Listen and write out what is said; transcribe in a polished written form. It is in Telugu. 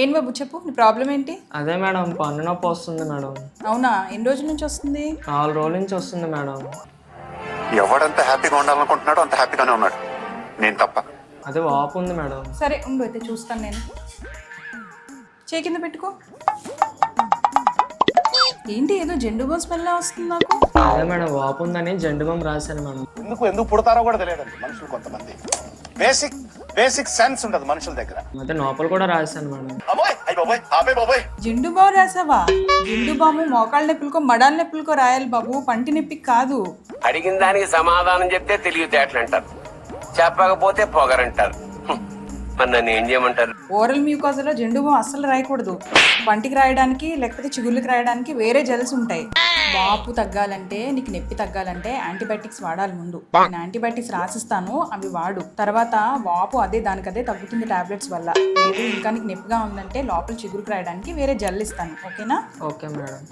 ఏం బాబు చెప్పు, నీ ప్రాబ్లం ఏంటి? అదే మేడం, పన్ను నొప్పి వస్తుంది మేడం. అవునా, ఎన్ని రోజుల నుంచి వస్తుంది? 4 రోజుల నుంచి వస్తుంది మేడం. ఎవడంత హ్యాపీగా ఉండాలనుకుంటున్నాడో అంత హ్యాపీగానే ఉన్నాడు, నేను తప్ప. అదే వాపు ఉంది మేడం. సరే ఉండు, అయితే చూస్తాను నేను. చేయి కింద పెట్టుకో. ఏంటి ఏదో జెండు బామ్ స్మెల్ వస్తుంది నాకు. అదే మేడం, వాపు ఉందని జెండు బామ్ రాశాను మేడం. ఎందుకు పుడతారో కూడా తెలియదండి మనుషులు కొంతమంది. బేసిక్ సెన్స్ ఉండదు మనుషుల దగ్గర. అయితే లోపల కూడా రాశాను మేడం. జెండు బామ్ రాసావా? జెండు బాము మోకాళ్ళ నొప్పులకో మడాల నొప్పులకో రాయాలి బాబు, పంటి నొప్పికి కాదు. అడిగిన దానికి సమాధానం చెప్తే తెలివితేటలు అంటారు, చెప్పకపోతే పొగరంటారు. మరి నన్ను ఏం చేయమంటారు? ఓరల్ మ్యూకోజాలో జెండు బామ్ అస్సలు రాయకూడదు. పంటికి రాయడానికి లేకపోతే చిగుళ్ళకి రాయడానికి వేరే జెల్స్ ఉంటాయి. వాపు తగ్గాలంటే, నీకు నొప్పి తగ్గాలంటే యాంటీబయాటిక్స్ వాడాలి ముందు. నేను యాంటీబయాటిక్స్ రాసిస్తాను, అవి వాడు. తర్వాత వాపు దానికదే తగ్గుతుంది టాబ్లెట్స్ వల్ల. లేదు ఇంకా నీకు నొప్పిగా ఉందంటే లోపల చిగురుకి రాయడానికి వేరే జెల్ ఇస్తాను. ఓకేనా? Okay madam.